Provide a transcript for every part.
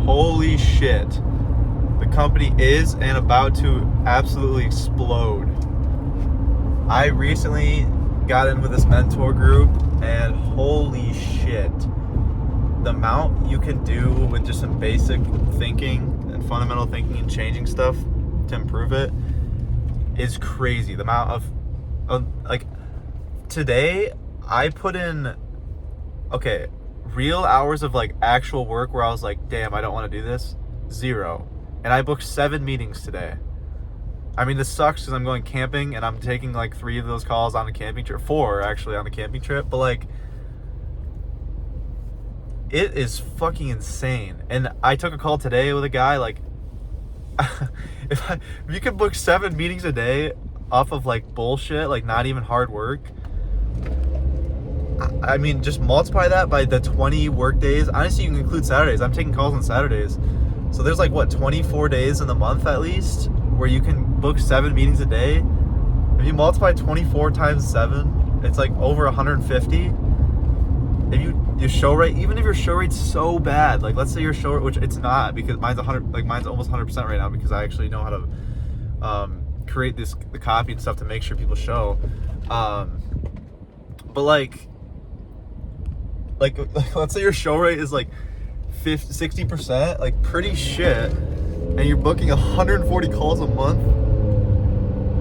Holy shit. The company is and about to absolutely explode. I recently got in with this mentor group, and holy shit. The amount you can do with just some basic thinking and fundamental thinking and changing stuff to improve it is crazy. The amount of like, today I put in, okay, real hours of like actual work where I was like, damn, I don't want to do this, 0. And I booked 7 meetings today. I mean, this sucks because I'm going camping and I'm taking like 3 of those calls on the camping trip, 4 actually on the camping trip, but like, it is fucking insane. And I took a call today with a guy, like, if you could book 7 meetings a day off of like bullshit, like not even hard work, I mean, just multiply that by the 20 work days. Honestly, you can include Saturdays. I'm taking calls on Saturdays. So there's like, what, 24 days in the month at least where you can book 7 meetings a day. If you multiply 24 times 7, it's like over 150. If your show rate, even if your show rate's so bad, like let's say your show rate, which it's not because mine's almost 100% right now because I actually know how to create the copy and stuff to make sure people show. But like let's say your show rate is like 60%, like pretty shit, and you're booking 140 calls a month.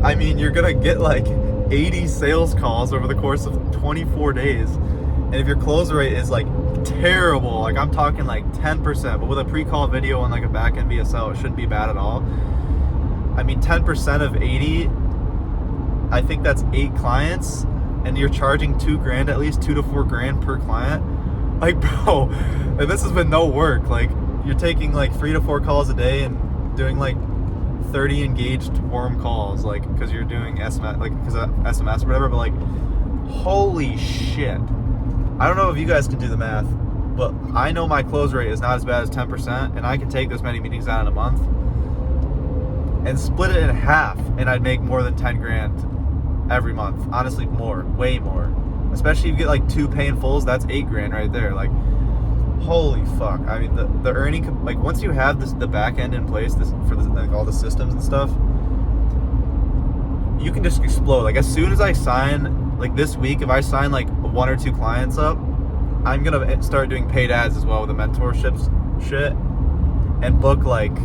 I mean, you're gonna get like 80 sales calls over the course of 24 days. And if your close rate is like terrible, like I'm talking like 10%, but with a pre-call video and like a back-end VSL, it shouldn't be bad at all. I mean, 10% of 80, I think that's 8 clients, and you're charging $2,000 at least, $2 to $4,000 per client. Like, bro, and this has been no work. Like, you're taking like 3 to 4 calls a day and doing like 30 engaged warm calls, like, because you're doing SMS, like, because of SMS or whatever. But like, holy shit. I don't know if you guys can do the math, but I know my close rate is not as bad as 10%, and I can take this many meetings out in a month and split it in half, and I'd make more than $10,000 every month. Honestly, more, way more. Especially if you get like 2 pay in fulls, that's $8,000 right there. Like, holy fuck. I mean, the earning, like once you have the back end in place, for like all the systems and stuff, you can just explode. Like, as soon as I sign, like this week, if I sign like 1 or 2 clients up, I'm gonna start doing paid ads as well with the mentorships shit, and book like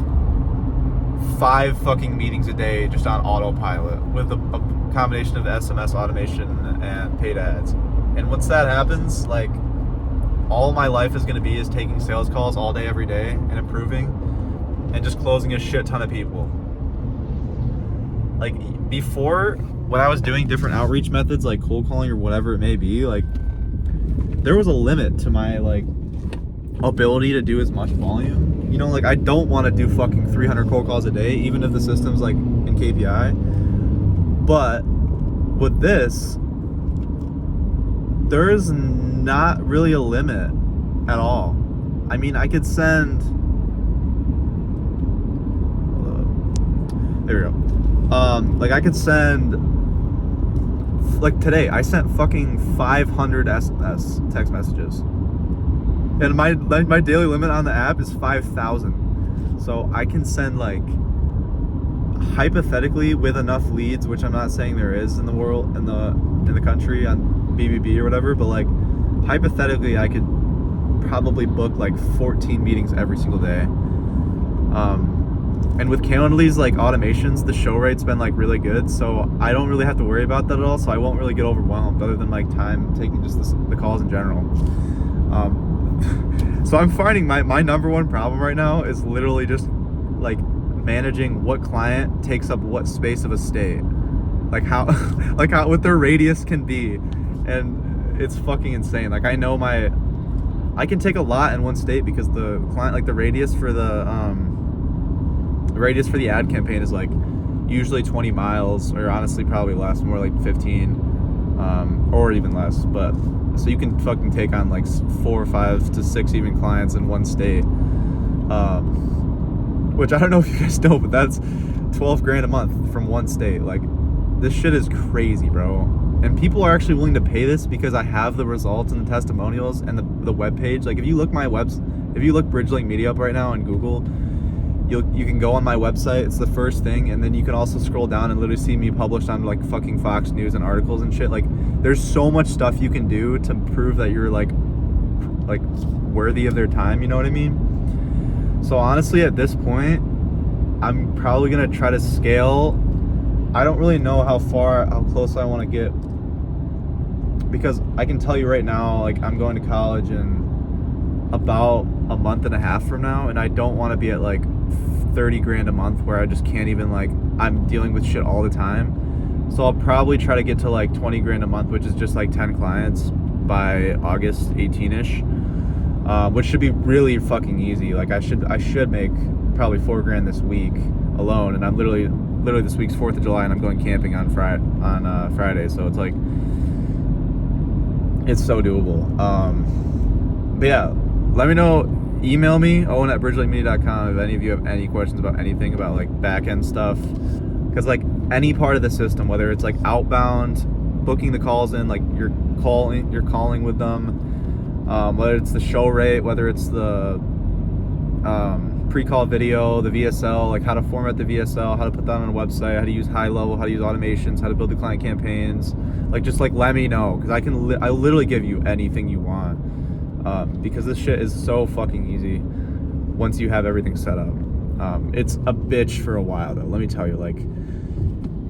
5 fucking meetings a day just on autopilot with a combination of SMS automation and paid ads. And once that happens, like, all my life is gonna be is taking sales calls all day, every day, and improving, and just closing a shit ton of people. Like, before, when I was doing different outreach methods like cold calling or whatever it may be, like, there was a limit to my like ability to do as much volume. You know, like, I don't want to do fucking 300 cold calls a day, even if the system's like in KPI. But with this, there's not really a limit at all. I mean, I could send, there we go. Like, I could send, like today, I sent fucking 500 SMS text messages. And my daily limit on the app is 5,000. So I can send, like, hypothetically, with enough leads, which I'm not saying there is in the world, in the country on BBB or whatever, but like, hypothetically, I could probably book like 14 meetings every single day. And with Calendly's like automations, the show rate's been like really good, so I don't really have to worry about that at all. So I won't really get overwhelmed, other than like time taking just the calls in general. So I'm finding my number one problem right now is literally just like managing what client takes up what space of a state, like how like how what their radius can be, and it's fucking insane. Like, I know I can take a lot in one state because the client, like the radius for the ad campaign is like usually 20 miles, or honestly probably less, more like 15, or even less. But so you can fucking take on like 4 or 5 to 6 even clients in one state, which I don't know if you guys know, but that's $12,000 a month from one state. Like, this shit is crazy, bro. And people are actually willing to pay this because I have the results and the testimonials and the web page. Like, if you look my If you look Bridgelink Media up right now on Google, you can go on my website. It's the first thing, and then you can also scroll down and literally see me published on like fucking Fox News and articles and shit. Like, there's so much stuff you can do to prove that you're like worthy of their time. You know what I mean? So honestly, at this point, I'm probably gonna try to scale. I don't really know how close I want to get, because I can tell you right now, like, I'm going to college in about a month and a half from now, and I don't want to be at like 30 grand a month where I just can't even, like, I'm dealing with shit all the time. So I'll probably try to get to like 20 grand a month, which is just like 10 clients by August 18ish, which should be really fucking easy. Like, I should make probably 4 grand this week alone, and I'm literally this week's 4th of July, and I'm going camping on Friday, so it's like, it's so doable. But yeah, let me know. Email me, owen@bridgelinkmedia.com, if any of you have any questions about anything about like back end stuff. Because like any part of the system, whether it's like outbound, booking the calls in, like you're calling with them, whether it's the show rate, whether it's the pre-call video, the VSL, like how to format the VSL, how to put that on a website, how to use high level, how to use automations, how to build the client campaigns, like just like let me know, because I literally give you anything you want. Because this shit is so fucking easy once you have everything set up. It's a bitch for a while though, let me tell you. Like,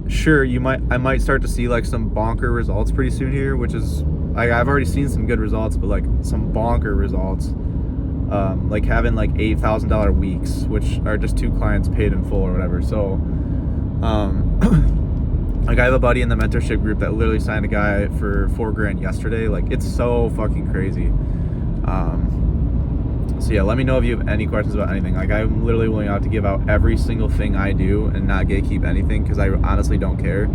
sure, I might start to see like some bonker results pretty soon here, which is like, I've already seen some good results, but like some bonker results, like having like $8,000 weeks, which are just 2 clients paid in full or whatever. So like, I have a buddy in the mentorship group that literally signed a guy for 4 grand yesterday. Like, it's so fucking crazy. So yeah, let me know if you have any questions about anything. Like, I'm literally willing out to give out every single thing I do and not gatekeep anything, because I honestly don't care.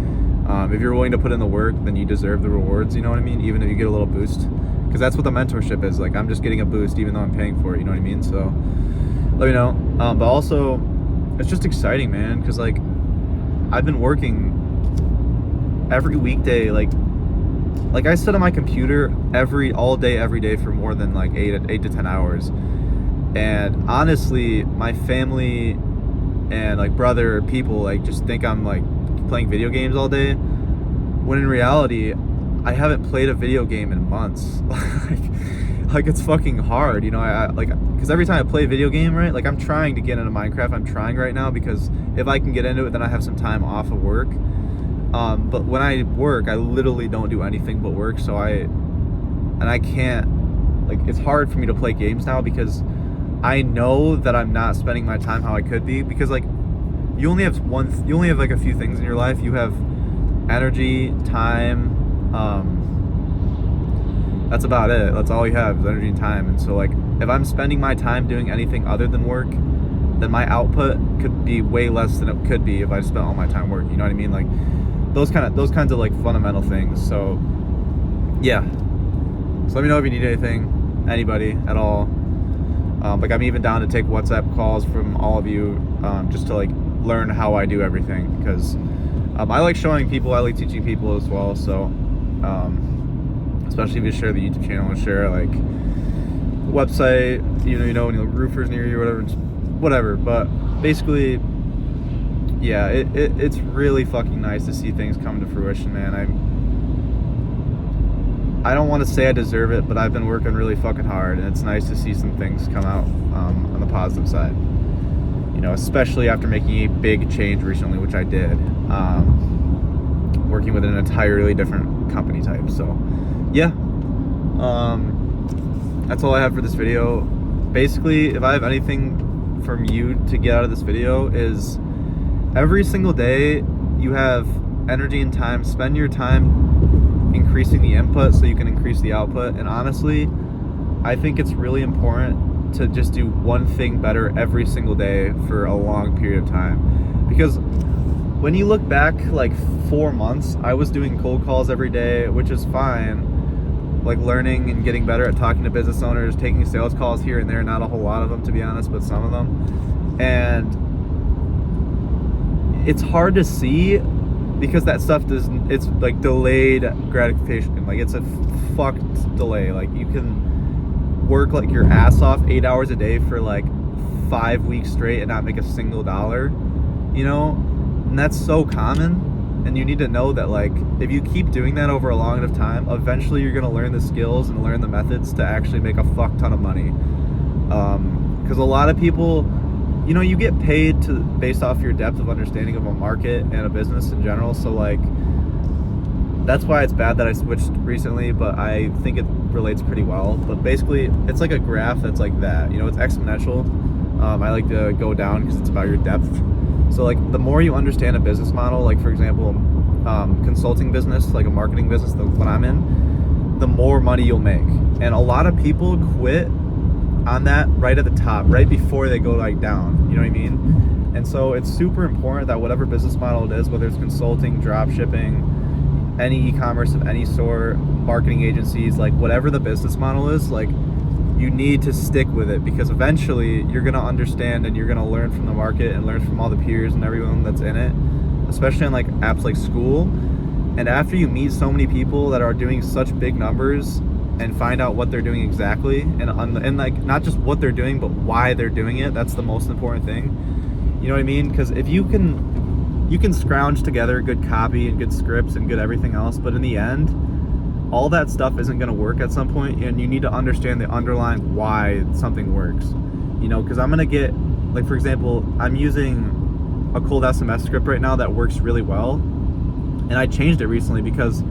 If you're willing to put in the work, then you deserve the rewards, you know what I mean? Even if you get a little boost, because that's what the mentorship is. Like, I'm just getting a boost even though I'm paying for it, you know what I mean? So let me know. But also, it's just exciting, man, because like, I've been working every weekday, like I sit on my computer all day every day for more than like 8 to 10 hours. And honestly, my family and like brother or people like just think I'm like playing video games all day, when in reality I haven't played a video game in months. like it's fucking hard, you know. I like, because every time I play a video game, right, like I'm trying to get into Minecraft. I'm trying right now, because if I can get into it, then I have some time off of work. But when I work, I literally don't do anything but work. So I can't, like, it's hard for me to play games now, because I know that I'm not spending my time how I could be. Because like, you only have like a few things in your life. You have energy, time, that's about it. That's all you have is energy and time. And so like, if I'm spending my time doing anything other than work, then my output could be way less than it could be if I spent all my time working. You know what I mean? Like, those kinds of like fundamental things. So yeah, so let me know if you need anything, anybody at all. Like, I'm even down to take WhatsApp calls from all of you, just to like learn how I do everything, because I like showing people, I like teaching people as well. So especially if you share the YouTube channel and share like the website, you know when you look roofers near you or whatever. But basically, yeah, it's really fucking nice to see things come to fruition, man. I don't want to say I deserve it, but I've been working really fucking hard, and it's nice to see some things come out on the positive side. You know, especially after making a big change recently, which I did, working with an entirely different company type. So yeah, that's all I have for this video. Basically, if I have anything from you to get out of this video, is every single day you have energy and time. Spend your time increasing the input so you can increase the output. And honestly, I think it's really important to just do one thing better every single day for a long period of time. Because when you look back like 4 months, I was doing cold calls every day, which is fine, like learning and getting better at talking to business owners, taking sales calls here and there, not a whole lot of them to be honest, but some of them. And it's hard to see, because that stuff it's like delayed gratification. Like, it's a fucked delay. Like, you can work like your ass off 8 hours a day for like 5 weeks straight and not make a single dollar, you know? And that's so common. And you need to know that, like, if you keep doing that over a long enough time, eventually you're gonna learn the skills and learn the methods to actually make a fuck ton of money. Because a lot of people, you know, you get paid based off your depth of understanding of a market and a business in general. So like, that's why it's bad that I switched recently, but I think it relates pretty well. But basically, it's like a graph that's like that, you know, it's exponential. I like to go down because it's about your depth. So like, the more you understand a business model, like for example, consulting business, like a marketing business, what I'm in, the more money you'll make. And a lot of people quit on that right at the top, right before they go like down, you know what I mean? And so it's super important that whatever business model it is, whether it's consulting, drop shipping, any e-commerce of any sort, marketing agencies, like whatever the business model is, like you need to stick with it, because eventually you're gonna understand and you're gonna learn from the market and learn from all the peers and everyone that's in it, especially in like apps like School. And after you meet so many people that are doing such big numbers and find out what they're doing exactly, and like not just what they're doing, but why they're doing it, that's the most important thing. You know what I mean? Because if you can scrounge together good copy and good scripts and good everything else, but in the end, all that stuff isn't going to work at some point, and you need to understand the underlying why something works. You know, because I'm going to get, like for example, I'm using a cold SMS script right now that works really well, and I changed it recently because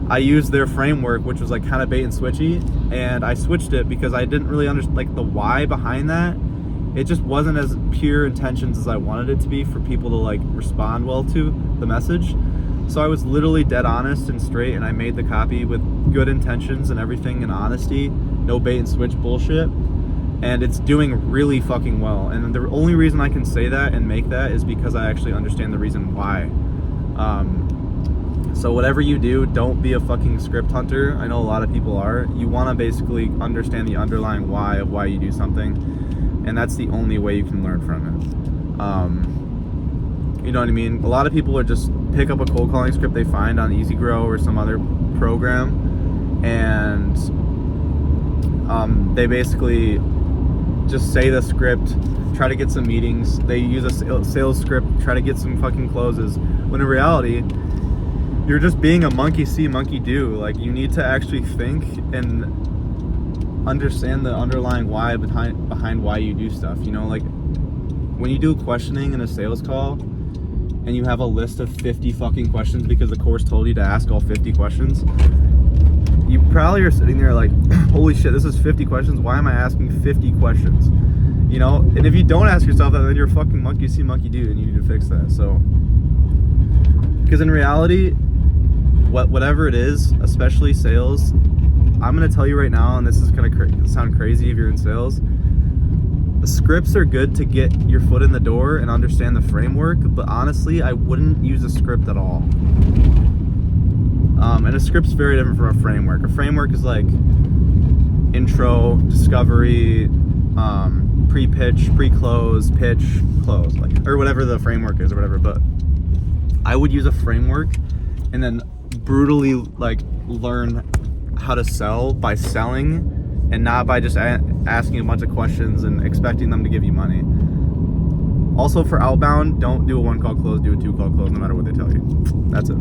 I used their framework, which was like kind of bait and switchy, and I switched it because I didn't really understand like the why behind that. It just wasn't as pure intentions as I wanted it to be for people to like respond well to the message. So I was literally dead honest and straight, and I made the copy with good intentions and everything and honesty, no bait and switch bullshit, and it's doing really fucking well. And the only reason I can say that and make that is because I actually understand the reason why. So whatever you do, don't be a fucking script hunter. I know a lot of people are. You want to basically understand the underlying why of why you do something, and that's the only way you can learn from it. You know what I mean? A lot of people are just pick up a cold calling script they find on Easy Grow or some other program, and they basically just say the script, try to get some meetings. They use a sales script, try to get some fucking closes. When in reality, you're just being a monkey see, monkey do. Like, you need to actually think and understand the underlying why behind why you do stuff. You know, like when you do questioning in a sales call and you have a list of 50 fucking questions because the course told you to ask all 50 questions, you probably are sitting there like, holy shit, this is 50 questions. Why am I asking 50 questions? You know, and if you don't ask yourself that, then you're a fucking monkey see, monkey do, and you need to fix that. So, because in reality, whatever it is, especially sales, I'm going to tell you right now, and this is going to sound crazy if you're in sales, the scripts are good to get your foot in the door and understand the framework, but honestly, I wouldn't use a script at all. And a script's very different from a framework. A framework is like intro, discovery, pre-pitch, pre-close, pitch, close, like, or whatever the framework is or whatever. But I would use a framework and then brutally like learn how to sell by selling, and not by just asking a bunch of questions and expecting them to give you money. Also, for outbound, don't do a 1 call close, do a 2 call close, no matter what they tell you. That's it.